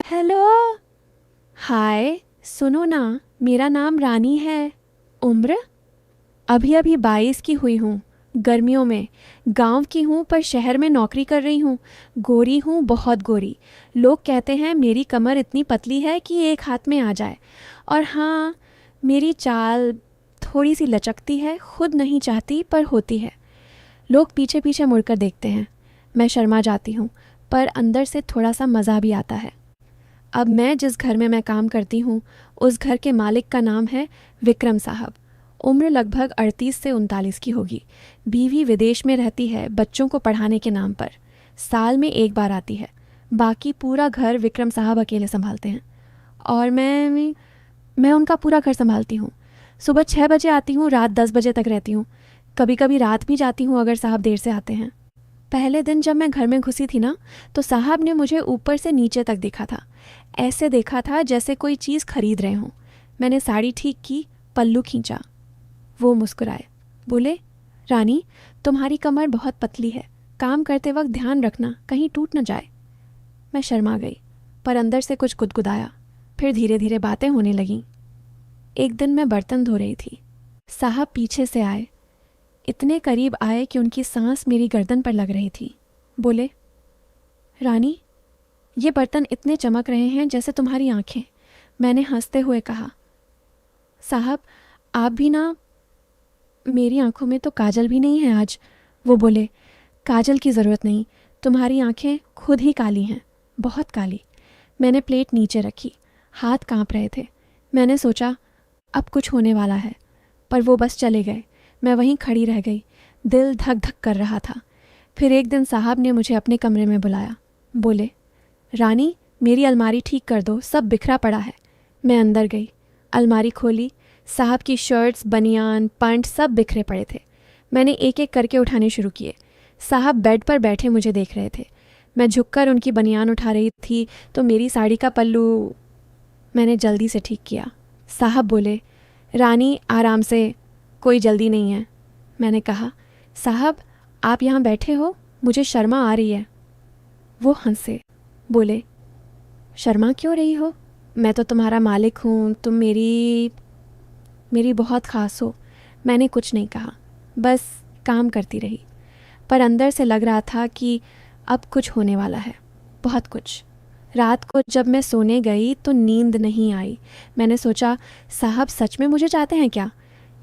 Hello. हाय, सुनो ना, मेरा नाम रानी है। उम्र अभी अभी 22 की हुई हूँ। गर्मियों में गांव की हूँ पर शहर में नौकरी कर रही हूँ। गोरी हूँ, बहुत गोरी। लोग कहते हैं मेरी कमर इतनी पतली है कि एक हाथ में आ जाए। और हाँ, मेरी चाल थोड़ी सी लचकती है, खुद नहीं चाहती पर होती है। लोग पीछे पीछे मुड़कर देखते हैं। मैं शर्मा जाती हूँ, पर अंदर से थोड़ा सा मज़ा भी आता है। अब मैं जिस घर में मैं काम करती हूँ, उस घर के मालिक का नाम है विक्रम साहब। उम्र लगभग 38 से 39 की होगी। बीवी विदेश में रहती है बच्चों को पढ़ाने के नाम पर। साल में एक बार आती है। बाकी पूरा घर विक्रम साहब अकेले संभालते हैं। और मैं उनका पूरा घर संभालती हूँ। सुबह 6 बजे आती हूँ, रात 10 बजे तक रहती हूँ। कभी कभी रात भी जाती हूँ अगर साहब देर से आते हैं। पहले दिन जब मैं घर में घुसी थी ना, तो साहब ने मुझे ऊपर से नीचे तक देखा था। ऐसे देखा था जैसे कोई चीज़ खरीद रहे हों। मैंने साड़ी ठीक की, पल्लू खींचा। वो मुस्कुराए, बोले, रानी, तुम्हारी कमर बहुत पतली है। काम करते वक्त ध्यान रखना, कहीं टूट न जाए। मैं शर्मा गई, पर अंदर से कुछ गुदगुदाया। फिर धीरे धीरे बातें होने लगीं। एक दिन मैं बर्तन धो रही थी। साहब पीछे से आए, इतने करीब आए कि उनकी सांस मेरी गर्दन पर लग रही थी। बोले, रानी, ये बर्तन इतने चमक रहे हैं जैसे तुम्हारी आंखें। मैंने हंसते हुए कहा, साहब, आप भी ना। मेरी आंखों में तो काजल भी नहीं है आज। वो बोले, काजल की ज़रूरत नहीं, तुम्हारी आंखें खुद ही काली हैं, बहुत काली। मैंने प्लेट नीचे रखी, हाथ कांप रहे थे। मैंने सोचा अब कुछ होने वाला है, पर वो बस चले गए। मैं वहीं खड़ी रह गई, दिल धक धक कर रहा था। फिर एक दिन साहब ने मुझे अपने कमरे में बुलाया। बोले, रानी, मेरी अलमारी ठीक कर दो, सब बिखरा पड़ा है। मैं अंदर गई, अलमारी खोली। साहब की शर्ट्स, बनियान, पैंट सब बिखरे पड़े थे। मैंने एक एक करके उठाने शुरू किए। साहब बेड पर बैठे मुझे देख रहे थे। मैं झुककर उनकी बनियान उठा रही थी तो मेरी साड़ी का पल्लू मैंने जल्दी से ठीक किया। साहब बोले, रानी, आराम से, कोई जल्दी नहीं है। मैंने कहा, साहब, आप यहाँ बैठे हो, मुझे शर्मा आ रही है। वो हंसे, बोले, शर्मा क्यों रही हो? मैं तो तुम्हारा मालिक हूँ, तुम मेरी बहुत ख़ास हो। मैंने कुछ नहीं कहा, बस काम करती रही। पर अंदर से लग रहा था कि अब कुछ होने वाला है, बहुत कुछ। रात को जब मैं सोने गई तो नींद नहीं आई। मैंने सोचा, साहब सच में मुझे चाहते हैं क्या,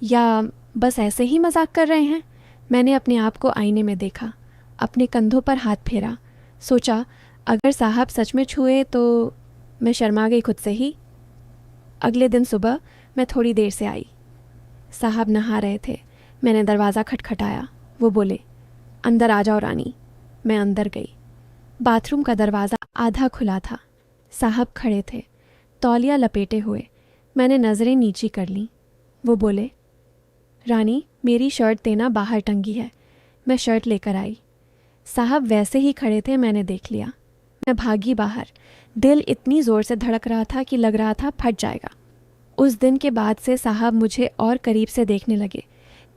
या बस ऐसे ही मजाक कर रहे हैं। मैंने अपने आप को आईने में देखा, अपने कंधों पर हाथ फेरा। सोचा, अगर साहब सच में छुए तो। मैं शर्मा गई खुद से ही। अगले दिन सुबह मैं थोड़ी देर से आई। साहब नहा रहे थे। मैंने दरवाज़ा खटखटाया। वो बोले, अंदर आ जाओ रानी। मैं अंदर गई। बाथरूम का दरवाज़ा आधा खुला था। साहब खड़े थे, तौलिया लपेटे हुए। मैंने नज़रें नीची कर लीं। वो बोले, रानी, मेरी शर्ट देना, बाहर टंगी है। मैं शर्ट लेकर आई। साहब वैसे ही खड़े थे, मैंने देख लिया। मैं भागी बाहर। दिल इतनी ज़ोर से धड़क रहा था कि लग रहा था फट जाएगा। उस दिन के बाद से साहब मुझे और करीब से देखने लगे।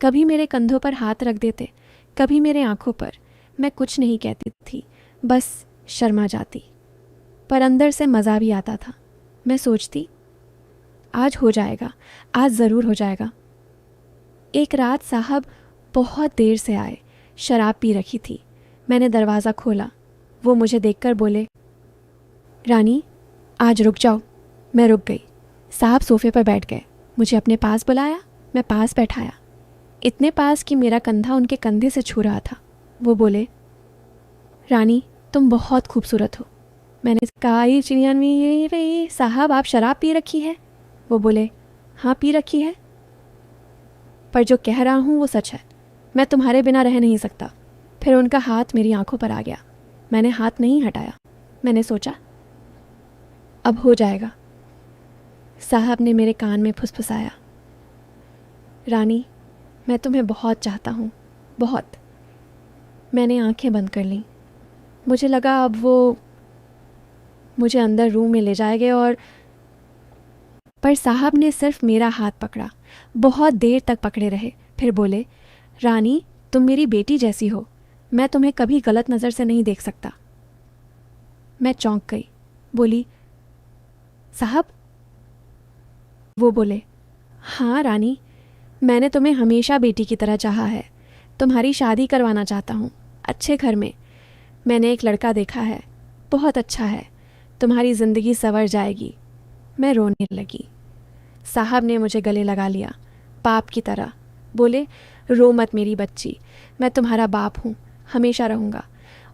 कभी मेरे कंधों पर हाथ रख देते, कभी मेरे आंखों पर। मैं कुछ नहीं कहती थी, बस शर्मा जाती। पर अंदर से मज़ा भी आता था। मैं सोचती, आज हो जाएगा, आज ज़रूर हो जाएगा। एक रात साहब बहुत देर से आए। शराब पी रखी थी। मैंने दरवाज़ा खोला। वो मुझे देखकर बोले, रानी, आज रुक जाओ। मैं रुक गई। साहब सोफे पर बैठ गए। मुझे अपने पास बुलाया। मैं पास बैठाया, इतने पास कि मेरा कंधा उनके कंधे से छू रहा था। वो बोले, रानी, तुम बहुत खूबसूरत हो। मैंने कहा, ये चिड़िया मेरे साहब, आप शराब पी रखी है? वो बोले, हाँ, पी रखी है, पर जो कह रहा हूँ वो सच है। मैं तुम्हारे बिना रह नहीं सकता। फिर उनका हाथ मेरी आंखों पर आ गया। मैंने हाथ नहीं हटाया। मैंने सोचा, अब हो जाएगा। साहब ने मेरे कान में फुसफुसाया, रानी, मैं तुम्हें बहुत चाहता हूँ, बहुत। मैंने आंखें बंद कर लीं। मुझे लगा अब वो मुझे अंदर रूम में ले जाएंगे पर साहब ने सिर्फ मेरा हाथ पकड़ा। बहुत देर तक पकड़े रहे। फिर बोले, रानी, तुम मेरी बेटी जैसी हो। मैं तुम्हें कभी गलत नज़र से नहीं देख सकता। मैं चौंक गई। बोली, साहब, वो बोले, हाँ रानी, मैंने तुम्हें हमेशा बेटी की तरह चाहा है। तुम्हारी शादी करवाना चाहता हूँ, अच्छे घर में। मैंने एक लड़का देखा है, बहुत अच्छा है। तुम्हारी ज़िंदगी संवर जाएगी। मैं रोने लगी। साहब ने मुझे गले लगा लिया, बाप की तरह। बोले, रो मत मेरी बच्ची, मैं तुम्हारा बाप हूँ, हमेशा रहूँगा।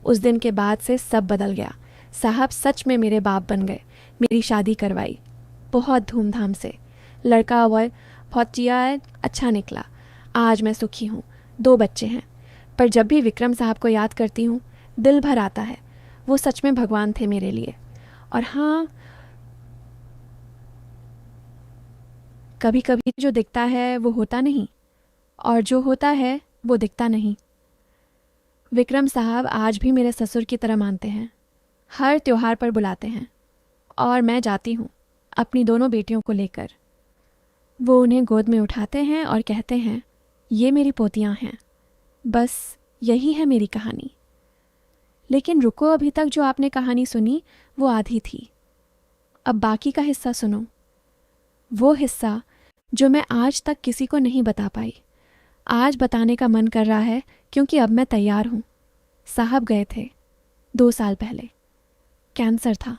उस दिन के बाद से सब बदल गया। साहब सच में मेरे बाप बन गए। मेरी शादी करवाई, बहुत धूमधाम से। लड़का हुआ, बहुत जिया है, अच्छा निकला। आज मैं सुखी हूँ, 2 बच्चे हैं। पर जब भी विक्रम साहब को याद करती हूँ, दिल भर आता है। वो सच में भगवान थे मेरे लिए। और हाँ, कभी कभी जो दिखता है वो होता नहीं, और जो होता है वो दिखता नहीं। विक्रम साहब आज भी मेरे ससुर की तरह मानते हैं, हर त्योहार पर बुलाते हैं। और मैं जाती हूँ अपनी दोनों बेटियों को लेकर। वो उन्हें गोद में उठाते हैं और कहते हैं, ये मेरी पोतियाँ हैं। बस यही है मेरी कहानी। लेकिन रुको, अभी तक जो आपने कहानी सुनी वो आधी थी। अब बाकी का हिस्सा सुनो, वो हिस्सा जो मैं आज तक किसी को नहीं बता पाई। आज बताने का मन कर रहा है, क्योंकि अब मैं तैयार हूँ। साहब गए थे 2 साल पहले। कैंसर था,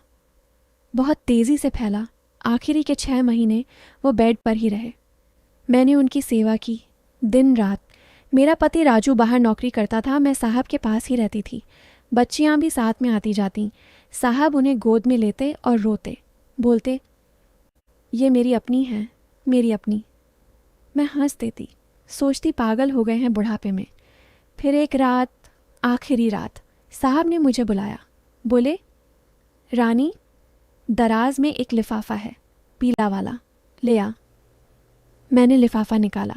बहुत तेज़ी से फैला। आखिरी के 6 महीने वो बेड पर ही रहे। मैंने उनकी सेवा की दिन रात। मेरा पति राजू बाहर नौकरी करता था, मैं साहब के पास ही रहती थी। बच्चियां भी साथ में आती जाती। साहब उन्हें गोद में लेते और रोते, बोलते, ये मेरी अपनी है, मेरी अपनी। मैं हंस देती, सोचती पागल हो गए हैं बुढ़ापे में। फिर एक रात, आखिरी रात, साहब ने मुझे बुलाया। बोले, रानी, दराज में एक लिफाफा है, पीला वाला, ले आ। मैंने लिफाफा निकाला,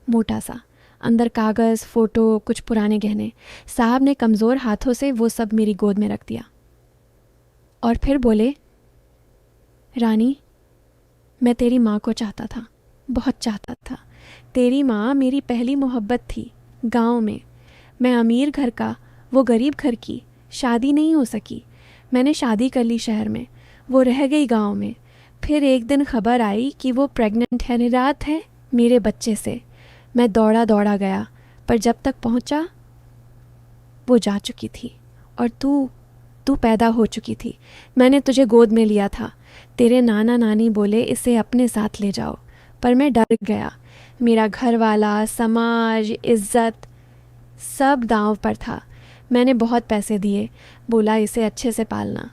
मोटा सा, अंदर कागज़, फ़ोटो, कुछ पुराने गहने। साहब ने कमज़ोर हाथों से वो सब मेरी गोद में रख दिया। और फिर बोले, रानी, मैं तेरी माँ को चाहता था, बहुत चाहता था। तेरी माँ मेरी पहली मोहब्बत थी गांव में। मैं अमीर घर का, वो गरीब घर की। शादी नहीं हो सकी। मैंने शादी कर ली शहर में, वो रह गई गांव में। फिर एक दिन खबर आई कि वो प्रेग्नेंट है, निरात है मेरे बच्चे से। मैं दौड़ा दौड़ा गया, पर जब तक पहुंचा वो जा चुकी थी। और तू पैदा हो चुकी थी। मैंने तुझे गोद में लिया था। तेरे नाना नानी बोले इसे अपने साथ ले जाओ, पर मैं डर गया। मेरा घर वाला, समाज, इज्जत सब दांव पर था। मैंने बहुत पैसे दिए, बोला इसे अच्छे से पालना।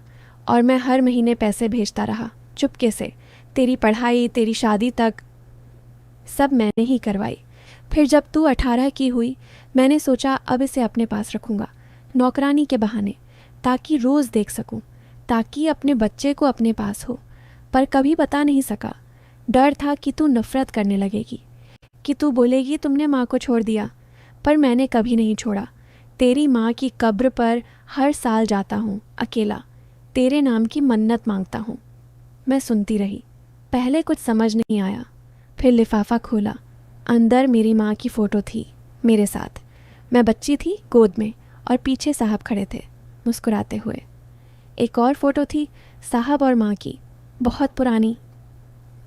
और मैं हर महीने पैसे भेजता रहा, चुपके से। तेरी पढ़ाई, तेरी शादी तक सब मैंने ही करवाई। फिर जब तू 18 की हुई, मैंने सोचा अब इसे अपने पास रखूँगा, नौकरानी के बहाने, ताकि रोज़ देख सकूं, ताकि अपने बच्चे को अपने पास हो। पर कभी बता नहीं सका। डर था कि तू नफ़रत करने लगेगी, कि तू बोलेगी तुमने माँ को छोड़ दिया। पर मैंने कभी नहीं छोड़ा। तेरी माँ की कब्र पर हर साल जाता हूँ अकेला, तेरे नाम की मन्नत मांगता हूँ। मैं सुनती रही। पहले कुछ समझ नहीं आया। फिर लिफाफा खोला, अंदर मेरी माँ की फ़ोटो थी मेरे साथ। मैं बच्ची थी गोद में, और पीछे साहब खड़े थे मुस्कुराते हुए। एक और फ़ोटो थी साहब और माँ की, बहुत पुरानी,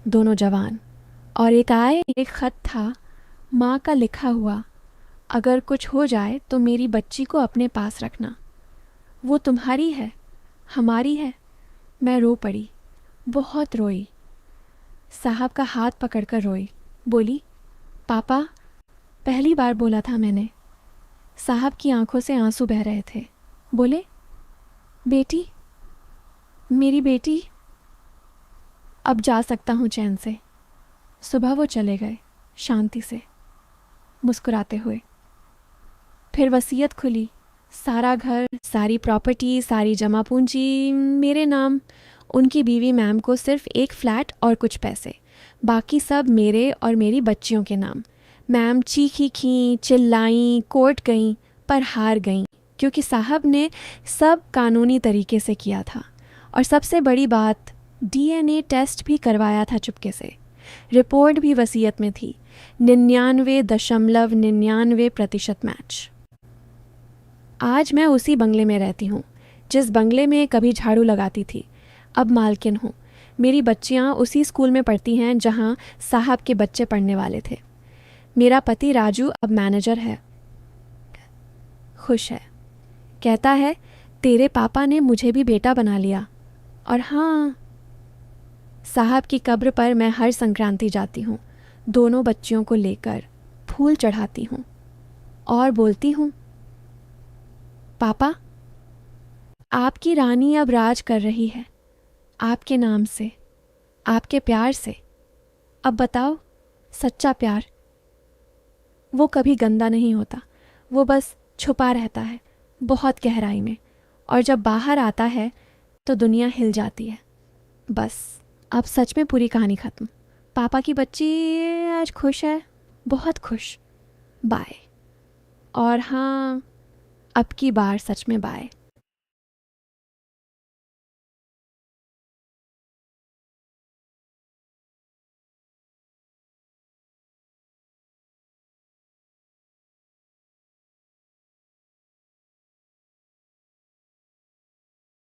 दोनों जवान। और एक ख़त था माँ का लिखा हुआ, अगर कुछ हो जाए तो मेरी बच्ची को अपने पास रखना, वो तुम्हारी है, हमारी है। मैं रो पड़ी, बहुत रोई। साहब का हाथ पकड़कर रोई। बोली, पापा, पहली बार बोला था मैंने। साहब की आंखों से आंसू बह रहे थे। बोले, बेटी, मेरी बेटी, अब जा सकता हूँ चैन से। सुबह वो चले गए, शांति से, मुस्कुराते हुए। फिर वसीयत खुली, सारा घर, सारी प्रॉपर्टी, सारी जमा पूंजी मेरे नाम। उनकी बीवी मैम को सिर्फ एक फ्लैट और कुछ पैसे, बाकी सब मेरे और मेरी बच्चियों के नाम। मैम चीखी खीं, चिल्लाईं, कोर्ट गईं, पर हार गईं, क्योंकि साहब ने सब कानूनी तरीके से किया था। और सबसे बड़ी बात, डीएनए टेस्ट भी करवाया था चुपके से। रिपोर्ट भी वसीयत में थी, 99.99% मैच। आज मैं उसी बंगले में रहती हूँ, जिस बंगले में कभी झाड़ू लगाती थी। अब मालकिन हूँ। मेरी बच्चियाँ उसी स्कूल में पढ़ती हैं जहाँ साहब के बच्चे पढ़ने वाले थे। मेरा पति राजू अब मैनेजर है, खुश है। कहता है तेरे पापा ने मुझे भी बेटा बना लिया। और हाँ, साहब की कब्र पर मैं हर संक्रांति जाती हूँ, दोनों बच्चियों को लेकर फूल चढ़ाती हूँ और बोलती हूँ, पापा आपकी रानी अब राज कर रही है, आपके नाम से, आपके प्यार से। अब बताओ, सच्चा प्यार वो कभी गंदा नहीं होता, वो बस छुपा रहता है बहुत गहराई में, और जब बाहर आता है तो दुनिया हिल जाती है। बस अब सच में पूरी कहानी ख़त्म। पापा की बच्ची आज खुश है, बहुत खुश। बाय। और हाँ, अब की बार सच में बाय।